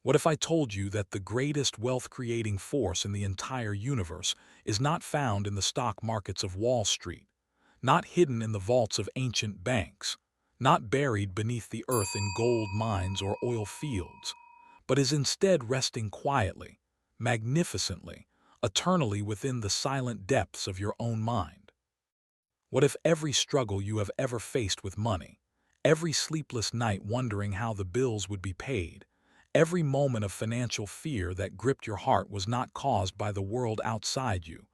What if I told you that the greatest wealth-creating force in the entire universe is not found in the stock markets of Wall Street, not hidden in the vaults of ancient banks, not buried beneath the earth in gold mines or oil fields, but is instead resting quietly, magnificently, eternally within the silent depths of your own mind? What if every struggle you have ever faced with money, every sleepless night wondering how the bills would be paid, every moment of financial fear that gripped your heart was not caused by the world outside you,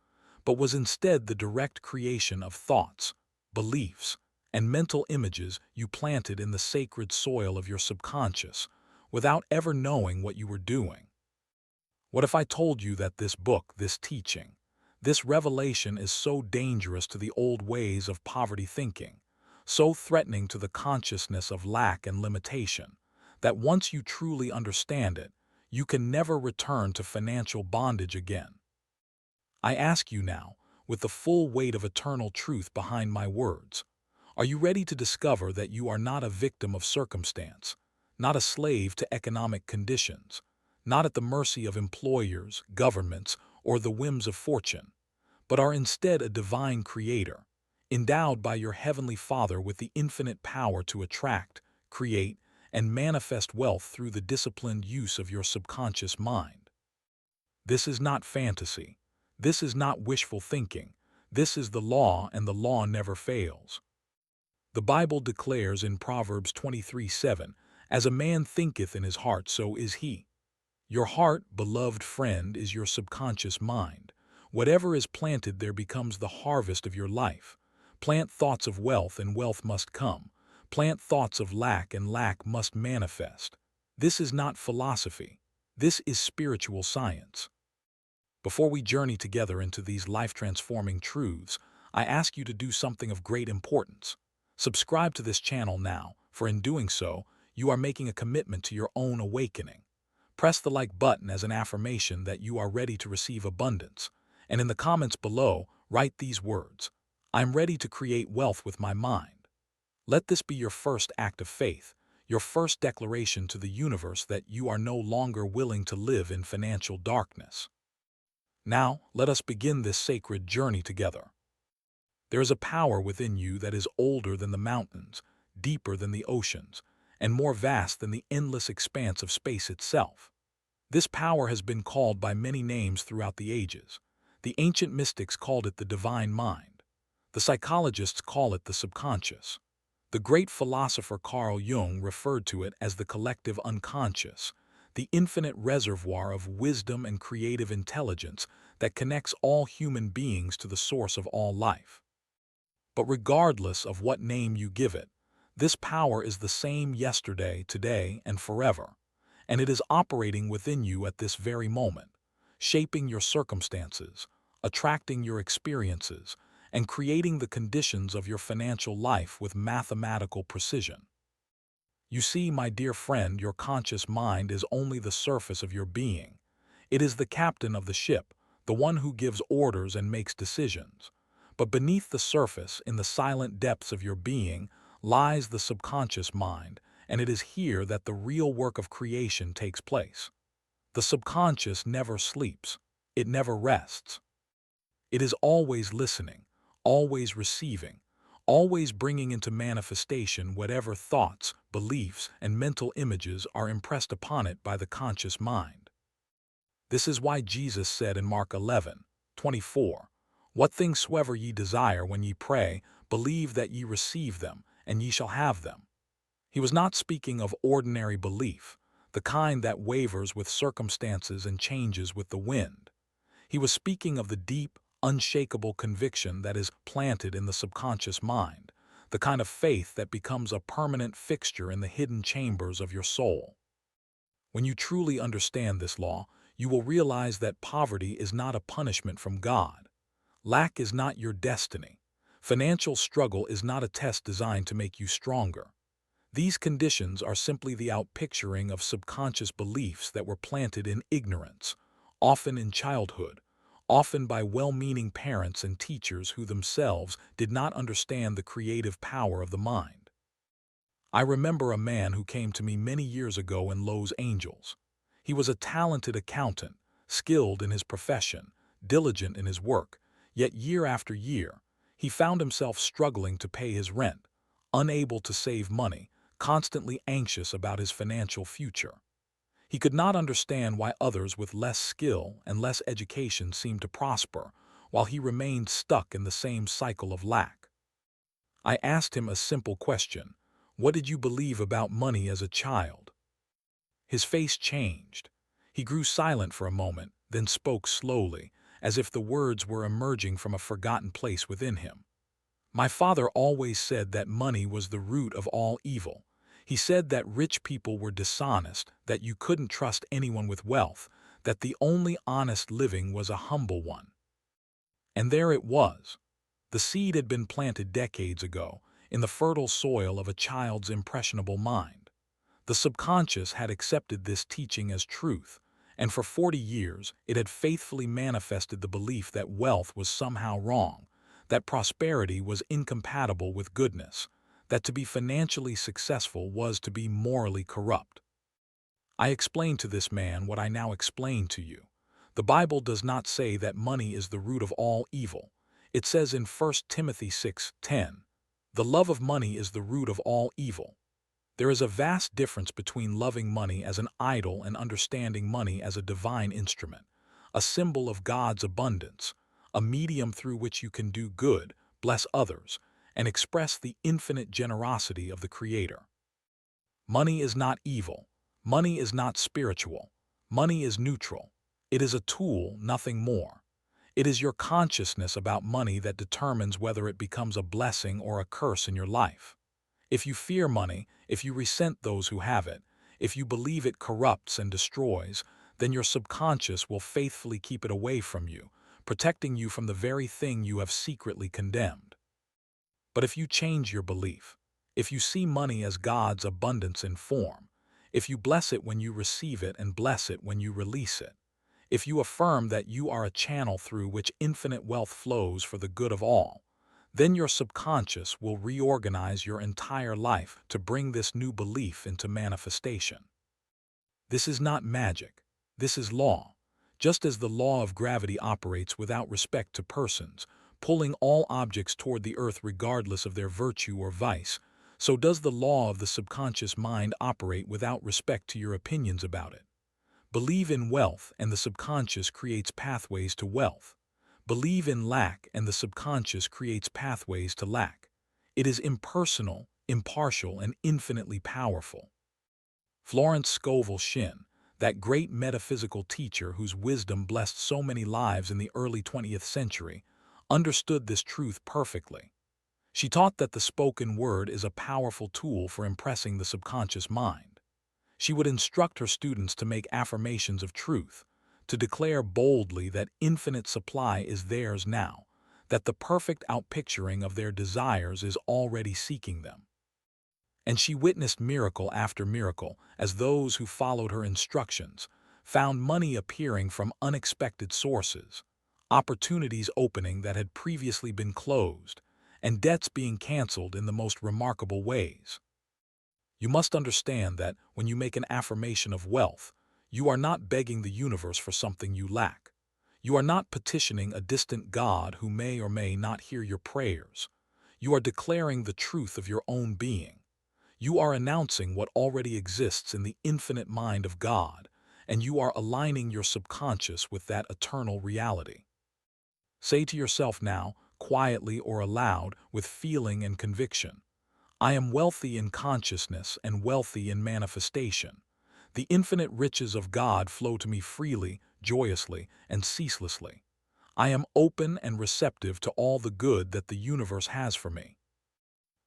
but was instead the direct creation of thoughts, beliefs, and mental images you planted in the sacred soil of your subconscious without ever knowing what you were doing? What if I told you that this book, this teaching, this revelation is so dangerous to the old ways of poverty thinking, so threatening to the consciousness of lack and limitation, that once you truly understand it, you can never return to financial bondage again? I ask you now, with the full weight of eternal truth behind my words, are you ready to discover that you are not a victim of circumstance, not a slave to economic conditions, not at the mercy of employers, governments, or the whims of fortune, but are instead a divine creator, endowed by your heavenly Father with the infinite power to attract, create, and manifest wealth through the disciplined use of your subconscious mind? This is not fantasy. This is not wishful thinking. This is the law, and the law never fails. The Bible declares in Proverbs 23:7, "As a man thinketh in his heart, so is he." Your heart, beloved friend, is your subconscious mind. Whatever is planted there becomes the harvest of your life. Plant thoughts of wealth, and wealth must come. Plant thoughts of lack, and lack must manifest. This is not philosophy. This is spiritual science. Before we journey together into these life-transforming truths, I ask you to do something of great importance. Subscribe to this channel now, for in doing so, you are making a commitment to your own awakening. Press the like button as an affirmation that you are ready to receive abundance. And in the comments below, write these words: "I'm ready to create wealth with my mind." Let this be your first act of faith, your first declaration to the universe that you are no longer willing to live in financial darkness. Now, let us begin this sacred journey together. There is a power within you that is older than the mountains, deeper than the oceans, and more vast than the endless expanse of space itself. This power has been called by many names throughout the ages. The ancient mystics called it the divine mind. The psychologists call it the subconscious. The great philosopher Carl Jung referred to it as the collective unconscious, the infinite reservoir of wisdom and creative intelligence that connects all human beings to the source of all life. But regardless of what name you give it, this power is the same yesterday, today, and forever, and it is operating within you at this very moment, shaping your circumstances, attracting your experiences, and creating the conditions of your financial life with mathematical precision. You see, my dear friend, your conscious mind is only the surface of your being. It is the captain of the ship, the one who gives orders and makes decisions. But beneath the surface, in the silent depths of your being, lies the subconscious mind, and it is here that the real work of creation takes place. The subconscious never sleeps. It never rests. It is always listening, always receiving, always bringing into manifestation whatever thoughts, beliefs, and mental images are impressed upon it by the conscious mind. This is why Jesus said in Mark 11:24, "What things soever ye desire when ye pray, believe that ye receive them, and ye shall have them." He was not speaking of ordinary belief, the kind that wavers with circumstances and changes with the wind. He was speaking of the deep, unshakable conviction that is planted in the subconscious mind, the kind of faith that becomes a permanent fixture in the hidden chambers of your soul. When you truly understand this law, you will realize that poverty is not a punishment from God. Lack is not your destiny. Financial struggle is not a test designed to make you stronger. These conditions are simply the outpicturing of subconscious beliefs that were planted in ignorance, often in childhood, often by well-meaning parents and teachers who themselves did not understand the creative power of the mind. I remember a man who came to me many years ago in Los Angeles. He was a talented accountant, skilled in his profession, diligent in his work, yet year after year, he found himself struggling to pay his rent, unable to save money, constantly anxious about his financial future. He could not understand why others with less skill and less education seemed to prosper, while he remained stuck in the same cycle of lack. I asked him a simple question: what did you believe about money as a child? His face changed. He grew silent for a moment, then spoke slowly, as if the words were emerging from a forgotten place within him. My father always said that money was the root of all evil. He said that rich people were dishonest, that you couldn't trust anyone with wealth, that the only honest living was a humble one. And there it was. The seed had been planted decades ago, in the fertile soil of a child's impressionable mind. The subconscious had accepted this teaching as truth, and for 40 years it had faithfully manifested the belief that wealth was somehow wrong, that prosperity was incompatible with goodness, that to be financially successful was to be morally corrupt. I explained to this man what I now explain to you. The Bible does not say that money is the root of all evil. It says in 1 Timothy 6:10, "The love of money is the root of all evil." There is a vast difference between loving money as an idol and understanding money as a divine instrument, a symbol of God's abundance, a medium through which you can do good, bless others, and express the infinite generosity of the Creator. Money is not evil. Money is not spiritual. Money is neutral. It is a tool, nothing more. It is your consciousness about money that determines whether it becomes a blessing or a curse in your life. If you fear money, if you resent those who have it, if you believe it corrupts and destroys, then your subconscious will faithfully keep it away from you, protecting you from the very thing you have secretly condemned. But if you change your belief, if you see money as God's abundance in form, if you bless it when you receive it and bless it when you release it, if you affirm that you are a channel through which infinite wealth flows for the good of all, then your subconscious will reorganize your entire life to bring this new belief into manifestation. This is not magic. This is law. Just as the law of gravity operates without respect to persons, pulling all objects toward the earth regardless of their virtue or vice, so does the law of the subconscious mind operate without respect to your opinions about it. Believe in wealth and the subconscious creates pathways to wealth. Believe in lack and the subconscious creates pathways to lack. It is impersonal, impartial, and infinitely powerful. Florence Scovel Shinn, that great metaphysical teacher whose wisdom blessed so many lives in the early 20th century, understood this truth perfectly. She taught that the spoken word is a powerful tool for impressing the subconscious mind. She would instruct her students to make affirmations of truth, to declare boldly that infinite supply is theirs now, that the perfect outpicturing of their desires is already seeking them. And she witnessed miracle after miracle as those who followed her instructions found money appearing from unexpected sources, opportunities opening that had previously been closed, and debts being canceled in the most remarkable ways. You must understand that when you make an affirmation of wealth, you are not begging the universe for something you lack. You are not petitioning a distant God who may or may not hear your prayers. You are declaring the truth of your own being. You are announcing what already exists in the infinite mind of God, and you are aligning your subconscious with that eternal reality. Say to yourself now, quietly or aloud, with feeling and conviction, I am wealthy in consciousness and wealthy in manifestation. The infinite riches of God flow to me freely, joyously, and ceaselessly. I am open and receptive to all the good that the universe has for me.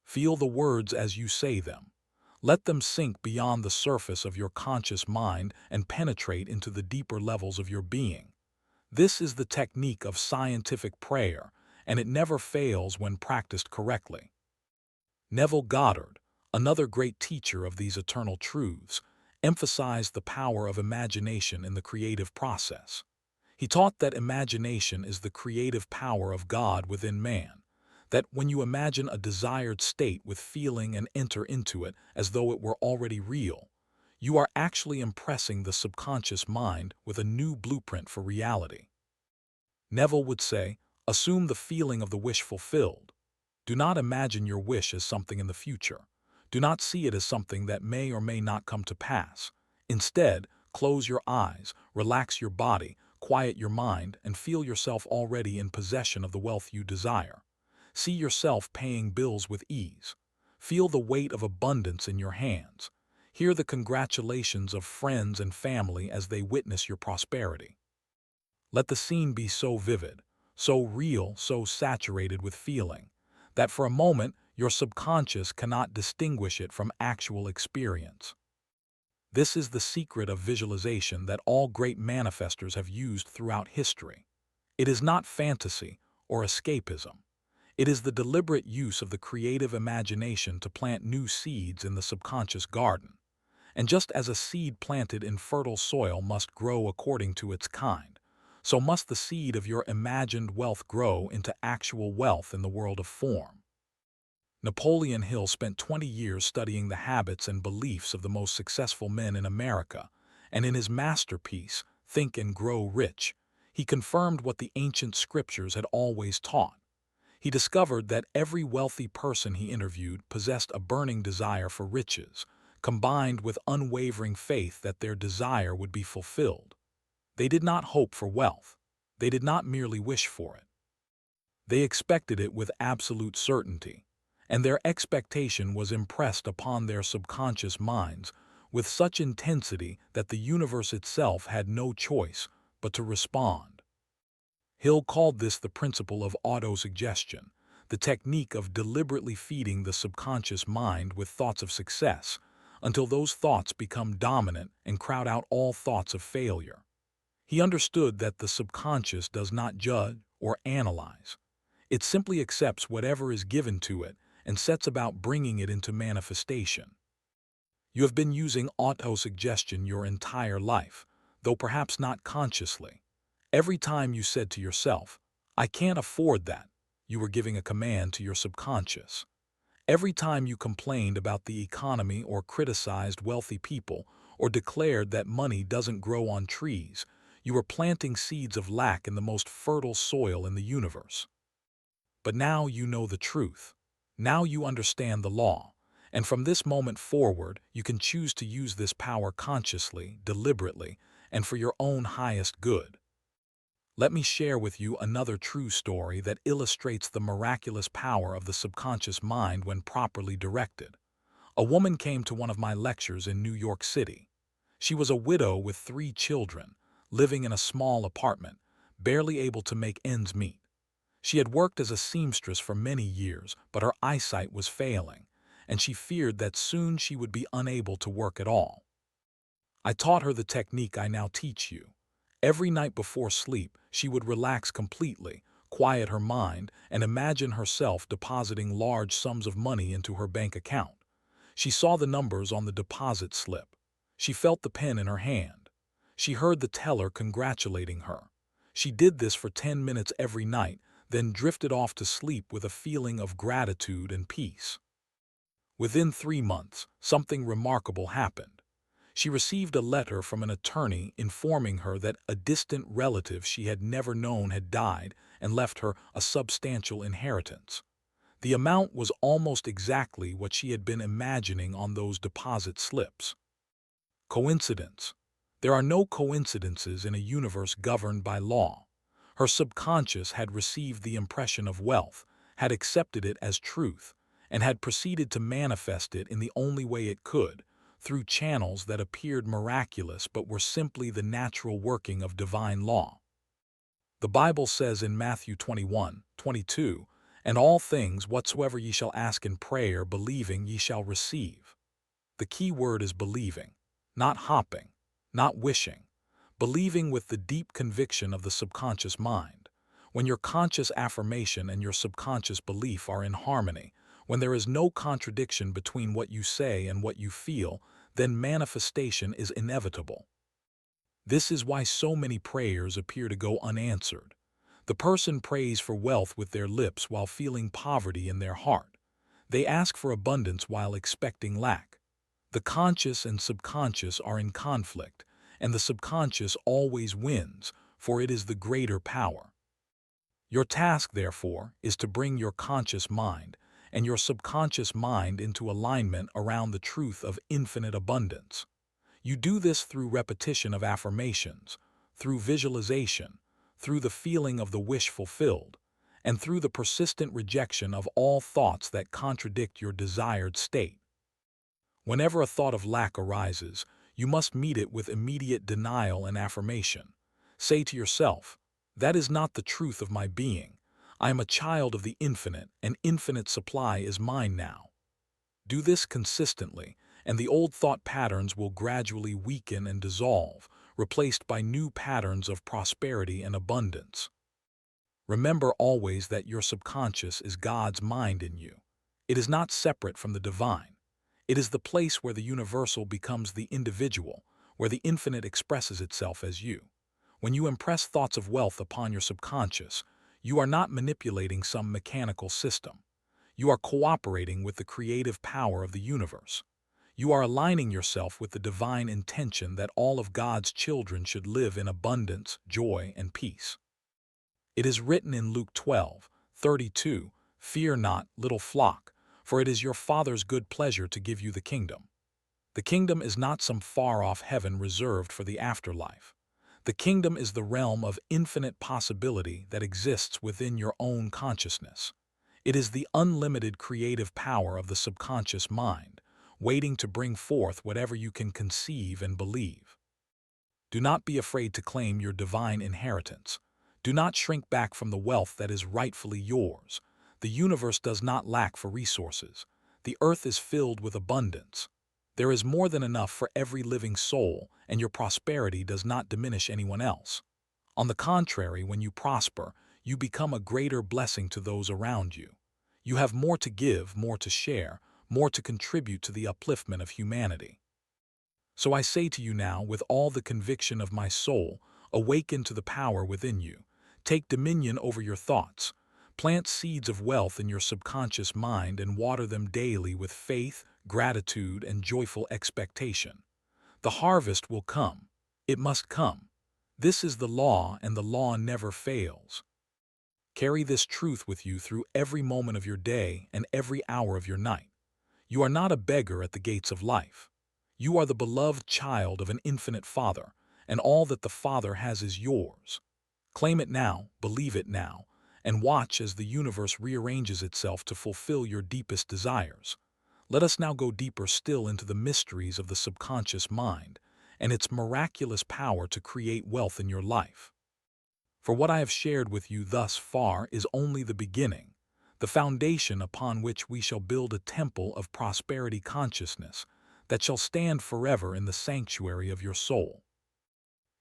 Feel the words as you say them. Let them sink beyond the surface of your conscious mind and penetrate into the deeper levels of your being. This is the technique of scientific prayer, and it never fails when practiced correctly. Neville Goddard, another great teacher of these eternal truths, emphasized the power of imagination in the creative process. He taught that imagination is the creative power of God within man, that when you imagine a desired state with feeling and enter into it as though it were already real, You are actually impressing the subconscious mind with a new blueprint for reality. Neville would say, assume the feeling of the wish fulfilled. Do not imagine your wish as something in the future. Do not see it as something that may or may not come to pass. Instead, close your eyes, relax your body, quiet your mind, and feel yourself already in possession of the wealth you desire. See yourself paying bills with ease. Feel the weight of abundance in your hands. Hear the congratulations of friends and family as they witness your prosperity. Let the scene be so vivid, so real, so saturated with feeling, that for a moment your subconscious cannot distinguish it from actual experience. This is the secret of visualization that all great manifestors have used throughout history. It is not fantasy or escapism. It is the deliberate use of the creative imagination to plant new seeds in the subconscious garden. And just as a seed planted in fertile soil must grow according to its kind, so must the seed of your imagined wealth grow into actual wealth in the world of form. Napoleon Hill spent 20 years studying the habits and beliefs of the most successful men in America, and in his masterpiece, Think and Grow Rich, he confirmed what the ancient scriptures had always taught. He discovered that every wealthy person he interviewed possessed a burning desire for riches, combined with unwavering faith that their desire would be fulfilled. They did not hope for wealth. They did not merely wish for it. They expected it with absolute certainty, and their expectation was impressed upon their subconscious minds with such intensity that the universe itself had no choice but to respond. Hill called this the principle of autosuggestion, the technique of deliberately feeding the subconscious mind with thoughts of success until those thoughts become dominant and crowd out all thoughts of failure. He understood that the subconscious does not judge or analyze. It simply accepts whatever is given to it and sets about bringing it into manifestation. You have been using autosuggestion your entire life, though perhaps not consciously. Every time you said to yourself, "I can't afford that," you were giving a command to your subconscious. Every time you complained about the economy or criticized wealthy people or declared that money doesn't grow on trees, you were planting seeds of lack in the most fertile soil in the universe. But now you know the truth. Now you understand the law. And from this moment forward, you can choose to use this power consciously, deliberately, and for your own highest good. Let me share with you another true story that illustrates the miraculous power of the subconscious mind when properly directed. A woman came to one of my lectures in New York City. She was a widow with 3 children, living in a small apartment, barely able to make ends meet. She had worked as a seamstress for many years, but her eyesight was failing, and she feared that soon she would be unable to work at all. I taught her the technique I now teach you. Every night before sleep, she would relax completely, quiet her mind, and imagine herself depositing large sums of money into her bank account. She saw the numbers on the deposit slip. She felt the pen in her hand. She heard the teller congratulating her. She did this for 10 minutes every night, then drifted off to sleep with a feeling of gratitude and peace. Within 3 months, something remarkable happened. She received a letter from an attorney informing her that a distant relative she had never known had died and left her a substantial inheritance. The amount was almost exactly what she had been imagining on those deposit slips. Coincidence? There are no coincidences in a universe governed by law. Her subconscious had received the impression of wealth, had accepted it as truth, and had proceeded to manifest it in the only way it could, through channels that appeared miraculous but were simply the natural working of divine law. The Bible says in Matthew 21:22, "And all things whatsoever ye shall ask in prayer, believing ye shall receive." The key word is believing, not hopping, not wishing. Believing with the deep conviction of the subconscious mind. When your conscious affirmation and your subconscious belief are in harmony, when there is no contradiction between what you say and what you feel, then manifestation is inevitable. This is why so many prayers appear to go unanswered. The person prays for wealth with their lips while feeling poverty in their heart. They ask for abundance while expecting lack. The conscious and subconscious are in conflict, and the subconscious always wins, for it is the greater power. Your task, therefore, is to bring your conscious mind and your subconscious mind into alignment around the truth of infinite abundance. You do this through repetition of affirmations, through visualization, through the feeling of the wish fulfilled, and through the persistent rejection of all thoughts that contradict your desired state. Whenever a thought of lack arises, you must meet it with immediate denial and affirmation. Say to yourself, "That is not the truth of my being. I am a child of the infinite, and infinite supply is mine now." Do this consistently, and the old thought patterns will gradually weaken and dissolve, replaced by new patterns of prosperity and abundance. Remember always that your subconscious is God's mind in you. It is not separate from the divine. It is the place where the universal becomes the individual, where the infinite expresses itself as you. When you impress thoughts of wealth upon your subconscious, you are not manipulating some mechanical system. You are cooperating with the creative power of the universe. You are aligning yourself with the divine intention that all of God's children should live in abundance, joy, and peace. It is written in Luke 12:32, "Fear not, little flock, for it is your Father's good pleasure to give you the kingdom." The kingdom is not some far-off heaven reserved for the afterlife. The kingdom is the realm of infinite possibility that exists within your own consciousness. It is the unlimited creative power of the subconscious mind, waiting to bring forth whatever you can conceive and believe. Do not be afraid to claim your divine inheritance. Do not shrink back from the wealth that is rightfully yours. The universe does not lack for resources. The earth is filled with abundance. There is more than enough for every living soul, and your prosperity does not diminish anyone else. On the contrary, when you prosper, you become a greater blessing to those around you. You have more to give, more to share, more to contribute to the upliftment of humanity. So I say to you now, with all the conviction of my soul, awaken to the power within you. Take dominion over your thoughts. Plant seeds of wealth in your subconscious mind and water them daily with faith, gratitude, and joyful expectation. The harvest will come. It must come. This is the law, and the law never fails. Carry this truth with you through every moment of your day and every hour of your night. You are not a beggar at the gates of life. You are the beloved child of an infinite Father, and all that the Father has is yours. Claim it now, believe it now, and watch as the universe rearranges itself to fulfill your deepest desires. Let us now go deeper still into the mysteries of the subconscious mind and its miraculous power to create wealth in your life. For what I have shared with you thus far is only the beginning, the foundation upon which we shall build a temple of prosperity consciousness that shall stand forever in the sanctuary of your soul.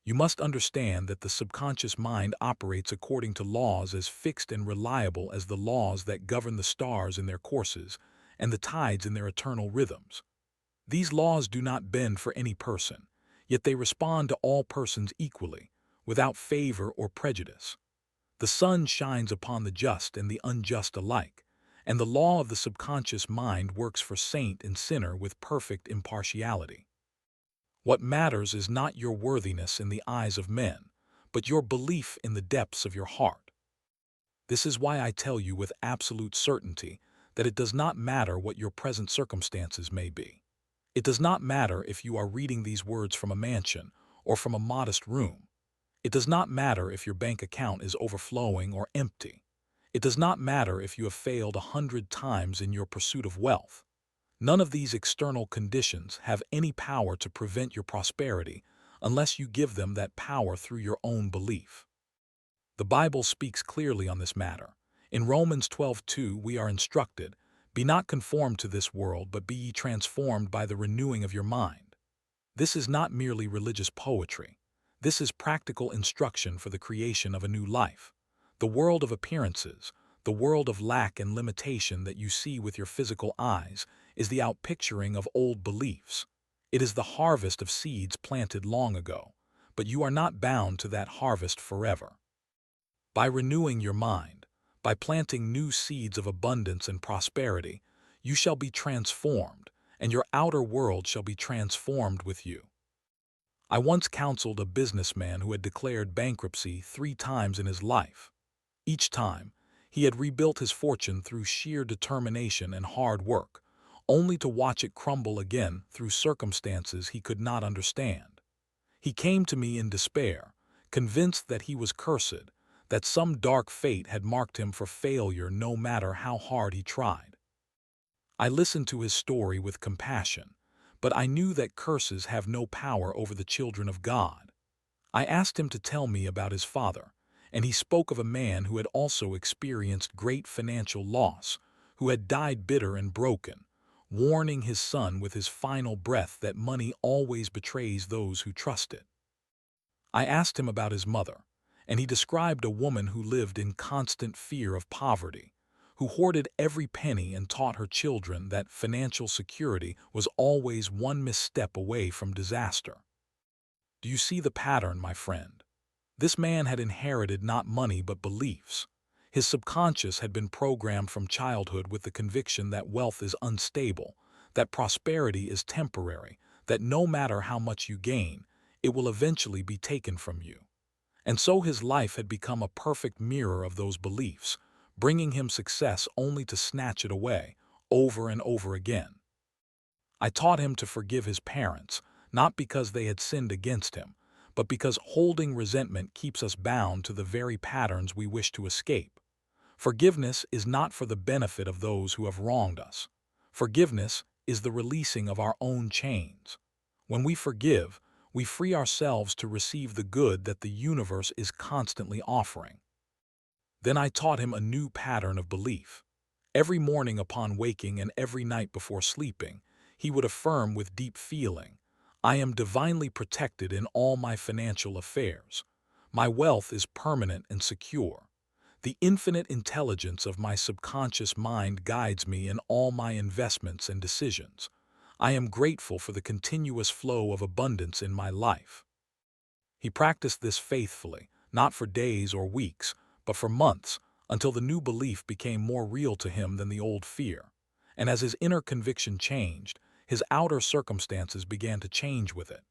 You must understand that the subconscious mind operates according to laws as fixed and reliable as the laws that govern the stars in their courses and the tides in their eternal rhythms. These laws do not bend for any person, yet they respond to all persons equally, without favor or prejudice. The sun shines upon the just and the unjust alike, and the law of the subconscious mind works for saint and sinner with perfect impartiality. What matters is not your worthiness in the eyes of men, but your belief in the depths of your heart. This is why I tell you with absolute certainty that it does not matter what your present circumstances may be. It does not matter if you are reading these words from a mansion or from a modest room. It does not matter if your bank account is overflowing or empty. It does not matter if you have failed 100 times in your pursuit of wealth. None of these external conditions have any power to prevent your prosperity unless you give them that power through your own belief. The Bible speaks clearly on this matter. In Romans 12:2 we are instructed, "Be not conformed to this world, but be ye transformed by the renewing of your mind." This is not merely religious poetry. This is practical instruction for the creation of a new life. The world of appearances, the world of lack and limitation that you see with your physical eyes, is the outpicturing of old beliefs. It is the harvest of seeds planted long ago, but you are not bound to that harvest forever. By renewing your mind, by planting new seeds of abundance and prosperity, you shall be transformed, and your outer world shall be transformed with you. I once counseled a businessman who had declared bankruptcy 3 times in his life. Each time, he had rebuilt his fortune through sheer determination and hard work, only to watch it crumble again through circumstances he could not understand. He came to me in despair, convinced that he was cursed, that some dark fate had marked him for failure no matter how hard he tried. I listened to his story with compassion, but I knew that curses have no power over the children of God. I asked him to tell me about his father, and he spoke of a man who had also experienced great financial loss, who had died bitter and broken, warning his son with his final breath that money always betrays those who trust it. I asked him about his mother, and he described a woman who lived in constant fear of poverty, who hoarded every penny and taught her children that financial security was always one misstep away from disaster. Do you see the pattern, my friend? This man had inherited not money but beliefs. His subconscious had been programmed from childhood with the conviction that wealth is unstable, that prosperity is temporary, that no matter how much you gain, it will eventually be taken from you. And so his life had become a perfect mirror of those beliefs, bringing him success only to snatch it away, over and over again. I taught him to forgive his parents, not because they had sinned against him, but because holding resentment keeps us bound to the very patterns we wish to escape. Forgiveness is not for the benefit of those who have wronged us. Forgiveness is the releasing of our own chains. When we forgive, we free ourselves to receive the good that the universe is constantly offering. Then I taught him a new pattern of belief. Every morning upon waking and every night before sleeping, he would affirm with deep feeling, I am divinely protected in all my financial affairs. My wealth is permanent and secure. The infinite intelligence of my subconscious mind guides me in all my investments and decisions. I am grateful for the continuous flow of abundance in my life. He practiced this faithfully, not for days or weeks, but for months, until the new belief became more real to him than the old fear. And as his inner conviction changed, his outer circumstances began to change with it.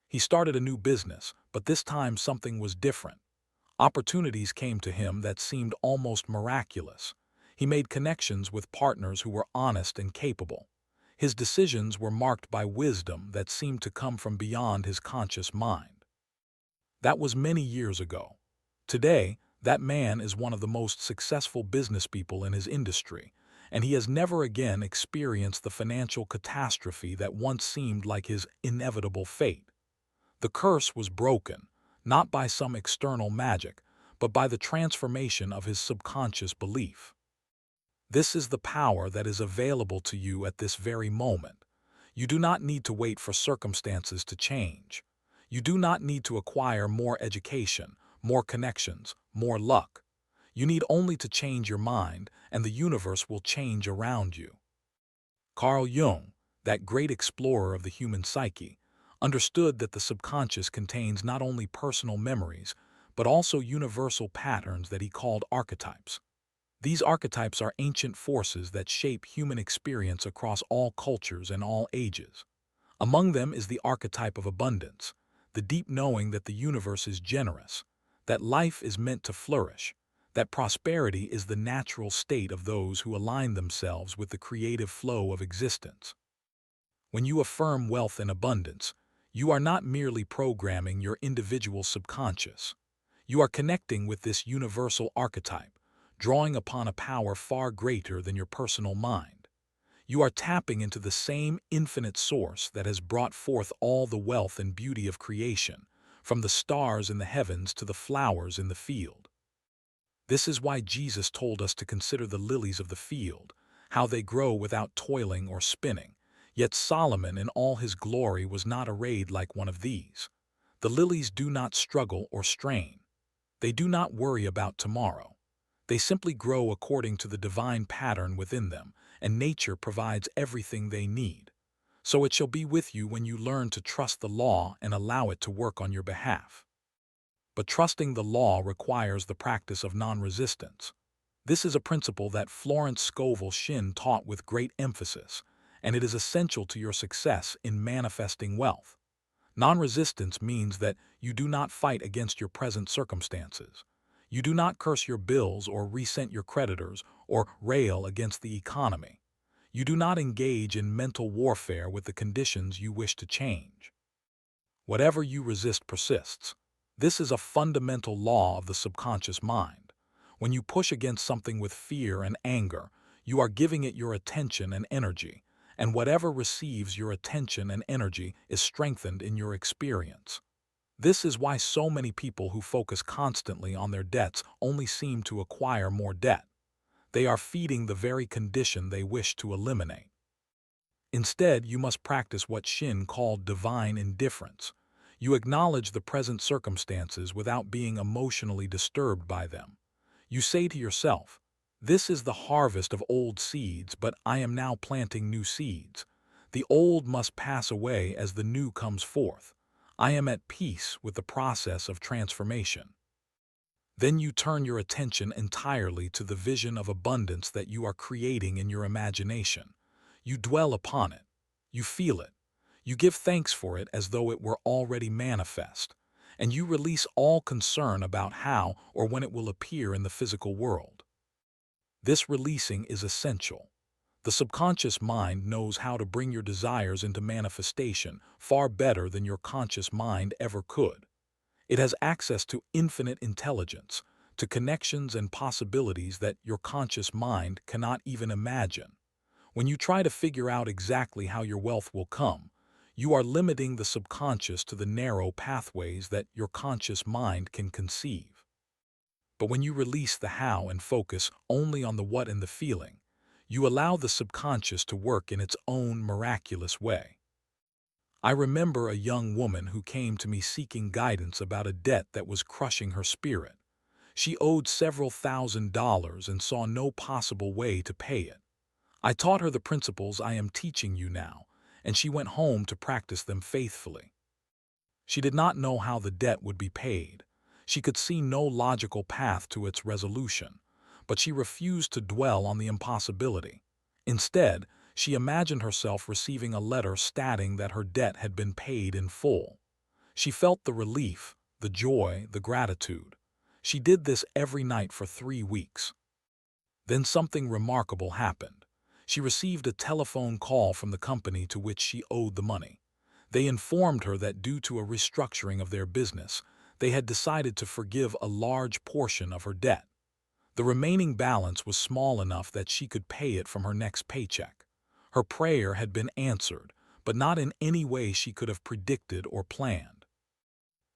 He started a new business, but this time something was different. Opportunities came to him that seemed almost miraculous. He made connections with partners who were honest and capable. His decisions were marked by wisdom that seemed to come from beyond his conscious mind. That was many years ago. Today, that man is one of the most successful businesspeople in his industry, and he has never again experienced the financial catastrophe that once seemed like his inevitable fate. The curse was broken, not by some external magic, but by the transformation of his subconscious belief. This is the power that is available to you at this very moment. You do not need to wait for circumstances to change. You do not need to acquire more education, more connections, more luck. You need only to change your mind, and the universe will change around you. Carl Jung, that great explorer of the human psyche, understood that the subconscious contains not only personal memories, but also universal patterns that he called archetypes. These archetypes are ancient forces that shape human experience across all cultures and all ages. Among them is the archetype of abundance, the deep knowing that the universe is generous, that life is meant to flourish, that prosperity is the natural state of those who align themselves with the creative flow of existence. When you affirm wealth and abundance, you are not merely programming your individual subconscious. You are connecting with this universal archetype, drawing upon a power far greater than your personal mind. You are tapping into the same infinite source that has brought forth all the wealth and beauty of creation, from the stars in the heavens to the flowers in the field. This is why Jesus told us to consider the lilies of the field, how they grow without toiling or spinning. Yet Solomon in all his glory was not arrayed like one of these. The lilies do not struggle or strain. They do not worry about tomorrow. They simply grow according to the divine pattern within them, and nature provides everything they need. So it shall be with you when you learn to trust the law and allow it to work on your behalf. But trusting the law requires the practice of non-resistance. This is a principle that Florence Scovel Shinn taught with great emphasis, and it is essential to your success in manifesting wealth. Non-resistance means that you do not fight against your present circumstances. You do not curse your bills or resent your creditors or rail against the economy. You do not engage in mental warfare with the conditions you wish to change. Whatever you resist persists. This is a fundamental law of the subconscious mind. When you push against something with fear and anger, you are giving it your attention and energy, and whatever receives your attention and energy is strengthened in your experience. This is why so many people who focus constantly on their debts only seem to acquire more debt. They are feeding the very condition they wish to eliminate. Instead, you must practice what Shin called divine indifference. You acknowledge the present circumstances without being emotionally disturbed by them. You say to yourself, "This is the harvest of old seeds, but I am now planting new seeds. The old must pass away as the new comes forth. I am at peace with the process of transformation." Then you turn your attention entirely to the vision of abundance that you are creating in your imagination. You dwell upon it. You feel it. You give thanks for it as though it were already manifest. And you release all concern about how or when it will appear in the physical world. This releasing is essential. The subconscious mind knows how to bring your desires into manifestation far better than your conscious mind ever could. It has access to infinite intelligence, to connections and possibilities that your conscious mind cannot even imagine. When you try to figure out exactly how your wealth will come, you are limiting the subconscious to the narrow pathways that your conscious mind can conceive. But when you release the how and focus only on the what and the feeling, you allow the subconscious to work in its own miraculous way. I remember a young woman who came to me seeking guidance about a debt that was crushing her spirit. She owed several $1,000s and saw no possible way to pay it. I taught her the principles I am teaching you now, and she went home to practice them faithfully. She did not know how the debt would be paid. She could see no logical path to its resolution, but she refused to dwell on the impossibility. Instead, she imagined herself receiving a letter stating that her debt had been paid in full. She felt the relief, the joy, the gratitude. She did this every night for 3 weeks. Then something remarkable happened. She received a telephone call from the company to which she owed the money. They informed her that due to a restructuring of their business, they had decided to forgive a large portion of her debt. The remaining balance was small enough that she could pay it from her next paycheck. Her prayer had been answered, but not in any way she could have predicted or planned.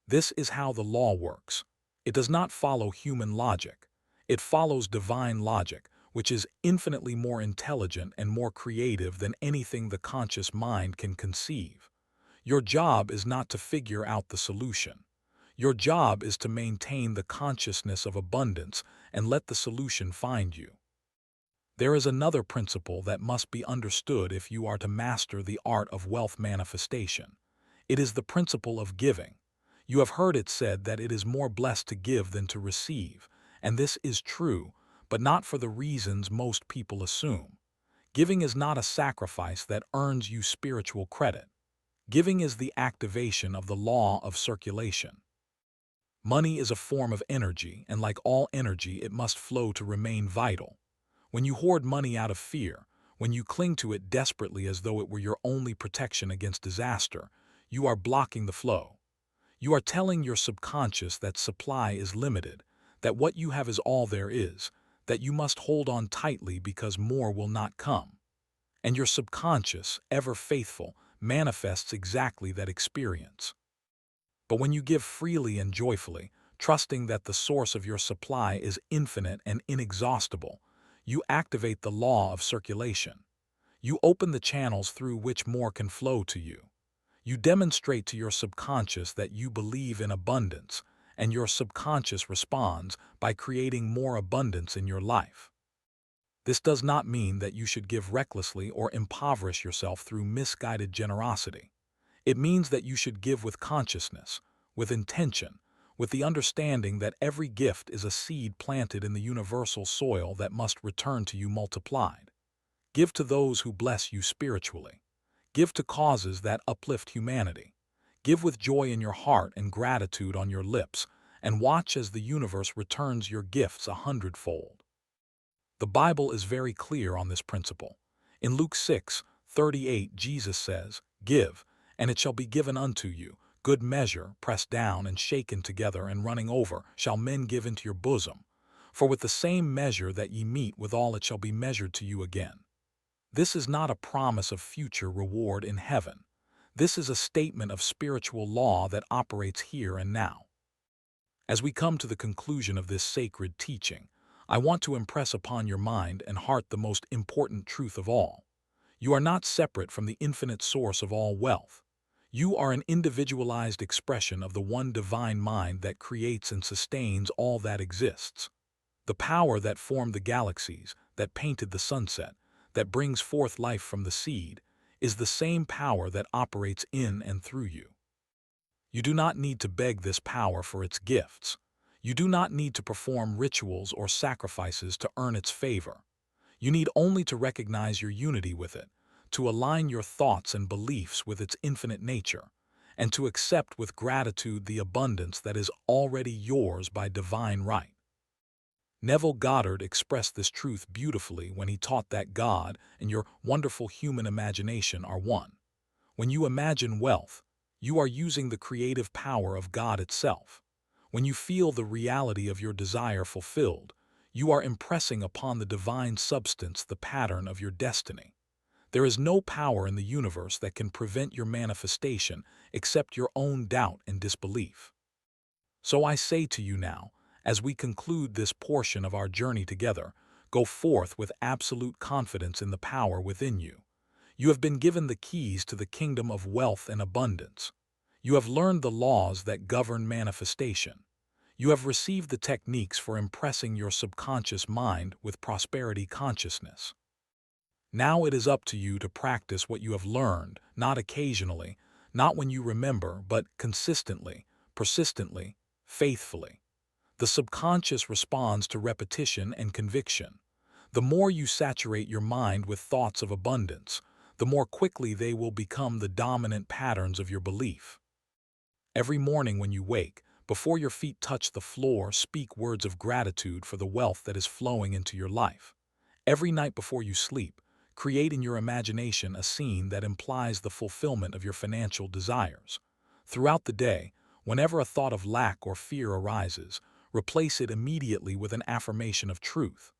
This is how the law works. It does not follow human logic. It follows divine logic, which is infinitely more intelligent and more creative than anything the conscious mind can conceive. Your job is not to figure out the solution. Your job is to maintain the consciousness of abundance and let the solution find you. There is another principle that must be understood if you are to master the art of wealth manifestation. It is the principle of giving. You have heard it said that it is more blessed to give than to receive, and this is true, but not for the reasons most people assume. Giving is not a sacrifice that earns you spiritual credit. Giving is the activation of the law of circulation. Money is a form of energy, and like all energy, it must flow to remain vital. When you hoard money out of fear, when you cling to it desperately as though it were your only protection against disaster, you are blocking the flow. You are telling your subconscious that supply is limited, that what you have is all there is, that you must hold on tightly because more will not come. And your subconscious, ever faithful, manifests exactly that experience. But when you give freely and joyfully, trusting that the source of your supply is infinite and inexhaustible, you activate the law of circulation. You open the channels through which more can flow to you. You demonstrate to your subconscious that you believe in abundance, and your subconscious responds by creating more abundance in your life. This does not mean that you should give recklessly or impoverish yourself through misguided generosity. It means that you should give with consciousness, with intention, with the understanding that every gift is a seed planted in the universal soil that must return to you multiplied. Give to those who bless you spiritually. Give to causes that uplift humanity. Give with joy in your heart and gratitude on your lips, and watch as the universe returns your gifts 100-fold. The Bible is very clear on this principle. In Luke 6:38, Jesus says, "Give, and it shall be given unto you. Good measure, pressed down and shaken together and running over, shall men give into your bosom. For with the same measure that ye meet withal it shall be measured to you again." This is not a promise of future reward in heaven. This is a statement of spiritual law that operates here and now. As we come to the conclusion of this sacred teaching, I want to impress upon your mind and heart the most important truth of all. You are not separate from the infinite source of all wealth. You are an individualized expression of the one divine mind that creates and sustains all that exists. The power that formed the galaxies, that painted the sunset, that brings forth life from the seed, is the same power that operates in and through you. You do not need to beg this power for its gifts. You do not need to perform rituals or sacrifices to earn its favor. You need only to recognize your unity with it, to align your thoughts and beliefs with its infinite nature, and to accept with gratitude the abundance that is already yours by divine right. Neville Goddard expressed this truth beautifully when he taught that God and your wonderful human imagination are one. When you imagine wealth, you are using the creative power of God itself. When you feel the reality of your desire fulfilled, you are impressing upon the divine substance the pattern of your destiny. There is no power in the universe that can prevent your manifestation except your own doubt and disbelief. So I say to you now, as we conclude this portion of our journey together, go forth with absolute confidence in the power within you. You have been given the keys to the kingdom of wealth and abundance. You have learned the laws that govern manifestation. You have received the techniques for impressing your subconscious mind with prosperity consciousness. Now it is up to you to practice what you have learned, not occasionally, not when you remember, but consistently, persistently, faithfully. The subconscious responds to repetition and conviction. The more you saturate your mind with thoughts of abundance, the more quickly they will become the dominant patterns of your belief. Every morning when you wake, before your feet touch the floor, speak words of gratitude for the wealth that is flowing into your life. Every night before you sleep, create in your imagination a scene that implies the fulfillment of your financial desires. Throughout the day, whenever a thought of lack or fear arises, replace it immediately with an affirmation of truth.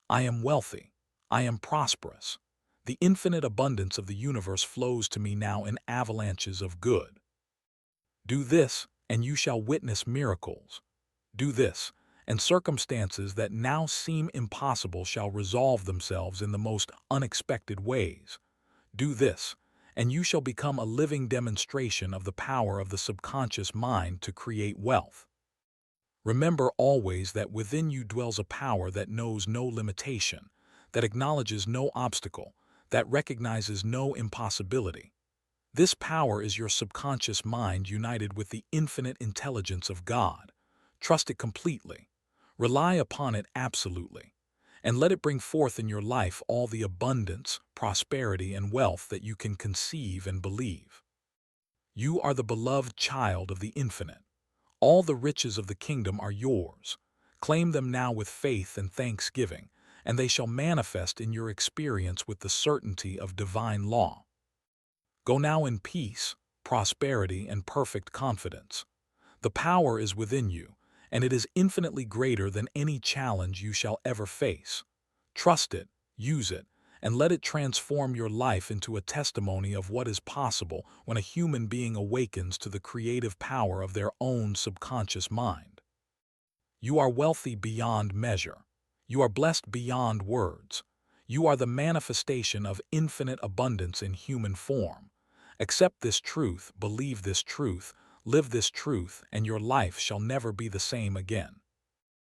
I am wealthy. I am prosperous. The infinite abundance of the universe flows to me now in avalanches of good. Do this, and you shall witness miracles. Do this, and circumstances that now seem impossible shall resolve themselves in the most unexpected ways. Do this, and you shall become a living demonstration of the power of the subconscious mind to create wealth. Remember always that within you dwells a power that knows no limitation, that acknowledges no obstacle, that recognizes no impossibility. This power is your subconscious mind united with the infinite intelligence of God. Trust it completely. Rely upon it absolutely. And let it bring forth in your life all the abundance, prosperity, and wealth that you can conceive and believe. You are the beloved child of the infinite. All the riches of the kingdom are yours. Claim them now with faith and thanksgiving, and they shall manifest in your experience with the certainty of divine law. Go now in peace, prosperity, and perfect confidence. The power is within you, and it is infinitely greater than any challenge you shall ever face. Trust it, use it, and let it transform your life into a testimony of what is possible when a human being awakens to the creative power of their own subconscious mind. You are wealthy beyond measure. You are blessed beyond words. You are the manifestation of infinite abundance in human form. Accept this truth, believe this truth, live this truth, and your life shall never be the same again.